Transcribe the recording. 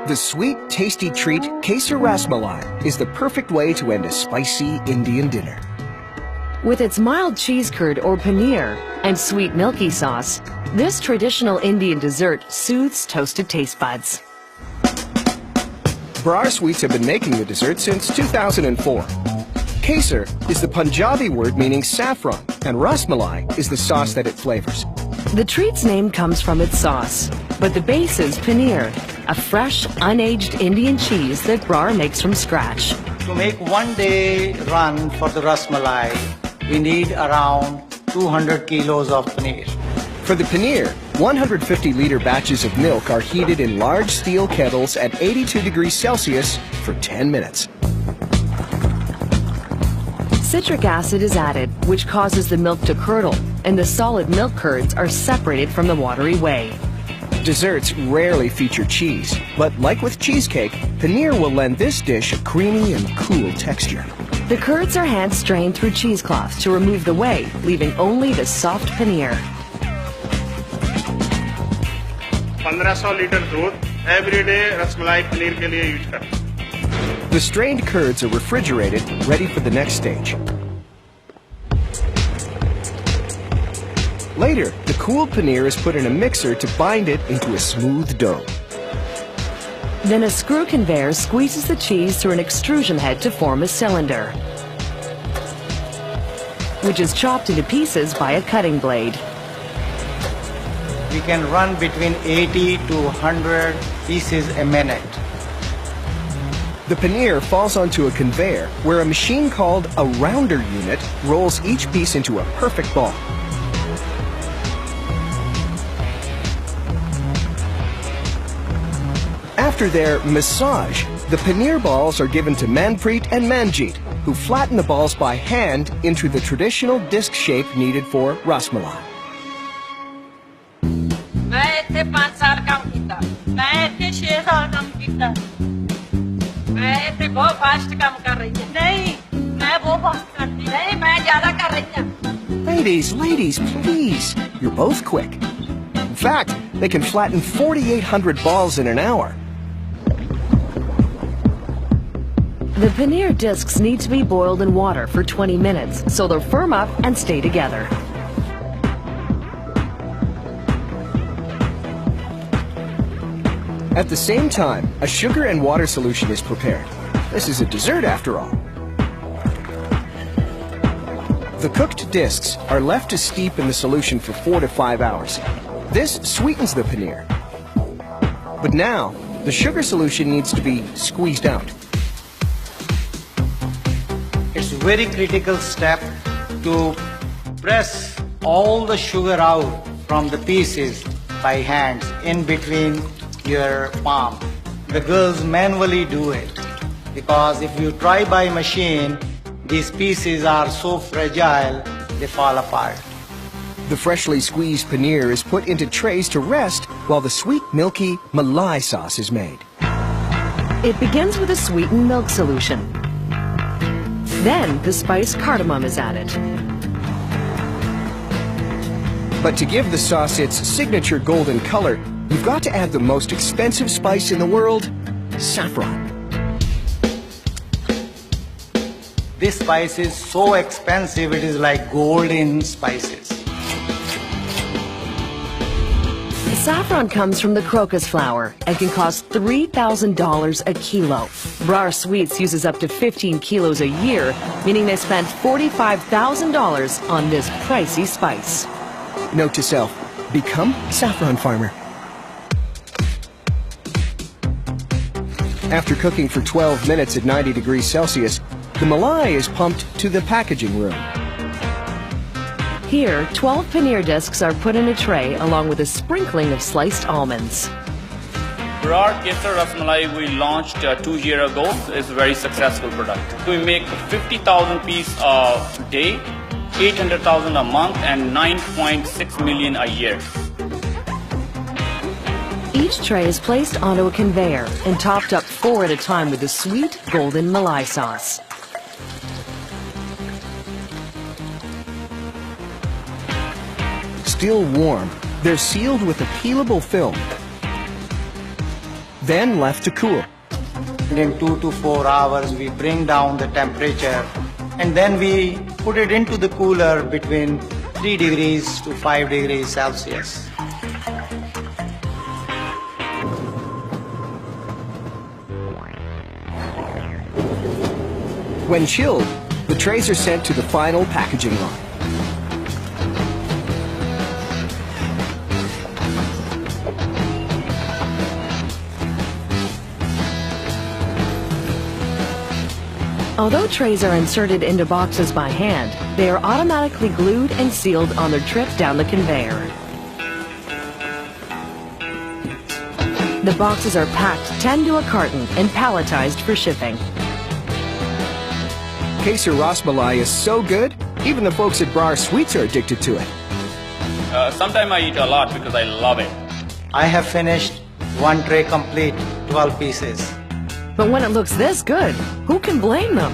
The sweet, tasty treat Kesar Rasmalai is the perfect way to end a spicy Indian dinner. With its mild cheese curd or paneer and sweet milky sauce, this traditional Indian dessert soothes toasted taste buds. Brar Sweets have been making the dessert since 2004. Kesar is the Punjabi word meaning saffron, and rasmalai is the sauce that it flavors. The treat's name comes from its sauce, but the base is paneer, a fresh, unaged Indian cheese that Brar makes from scratch. To make one-day run for the rasmalai, we need around 200 kilos of paneer. For the paneer, 150-liter batches of milk are heated in large steel kettles at 82 degrees Celsius for 10 minutes. Citric acid is added, which causes the milk to curdle, and the solid milk curds are separated from the watery whey. Desserts rarely feature cheese, but like with cheesecake, paneer will lend this dish a creamy and cool texture. The curds are hand-strained through cheesecloth to remove the whey, leaving only the soft paneer. 1500 litre दूध every day rasmalai paneer के लिए use करते हैं. The strained curds are refrigerated, ready for the next stage. Later, the cooled paneer is put in a mixer to bind it into a smooth dough. Then a screw conveyor squeezes the cheese through an extrusion head to form a cylinder, which is chopped into pieces by a cutting blade. We can run between 80 to 100 pieces a minute. The paneer falls onto a conveyor where a machine called a rounder unit rolls each piece into a perfect ball. After their massage, the paneer balls are given to Manpreet and Manjeet, who flatten the balls by hand into the traditional disc shape needed for rasmalai. Ladies, please. You're both quick. In fact, they can flatten 4,800 balls in an hour. The paneer discs need to be boiled in water for 20 minutes so they'll firm up and stay together. At the same time, a sugar and water solution is prepared. This is a dessert after all. The cooked discs are left to steep in the solution for 4 to 5 hours. This sweetens the paneer. But now, the sugar solution needs to be squeezed out. It's a very critical step to press all the sugar out from the pieces by hands in between your palm. The girls manually do it because if you try by machine, these pieces are so fragile they fall apart. The freshly squeezed paneer is put into trays to rest while the sweet, milky malai sauce is made. It begins with a sweetened milk solution. Then the spice cardamom is added. But to give the sauce its signature golden color, you've got to add the most expensive spice in the world, saffron. This spice is so expensive, it is like gold in spices. Saffron comes from the crocus flower and can cost $3,000 a kilo. Brar Sweets uses up to 15 kilos a year, meaning they spent $45,000 on this pricey spice. Note to self, become saffron farmer. After cooking for 12 minutes at 90 degrees Celsius, the malai is pumped to the packaging room. Here, 12 paneer discs are put in a tray along with a sprinkling of sliced almonds. Brar Kesar Rasmalai we launched 2 years ago. It's a very successful product. We make 50,000 pieces a day, 800,000 a month, and 9.6 million a year. Each tray is placed onto a conveyor and topped up 4 at a time with the sweet golden malai sauce. Still warm, they're sealed with a peelable film. then left to cool. In 2 to 4 hours, we bring down the temperature and then we put it into the cooler between 3 degrees to 5 degrees Celsius. When chilled, the trays are sent to the final packaging line. Although trays are inserted into boxes by hand, they are automatically glued and sealed on their trip down the conveyor. The boxes are packed 10 to a carton and palletized for shipping. Kesar rasmalai is so good, even the folks at Brar Sweets are addicted to it. Sometimes I eat a lot because I love it. I have finished one tray complete, 12 pieces. But when it looks this good, who can blame them?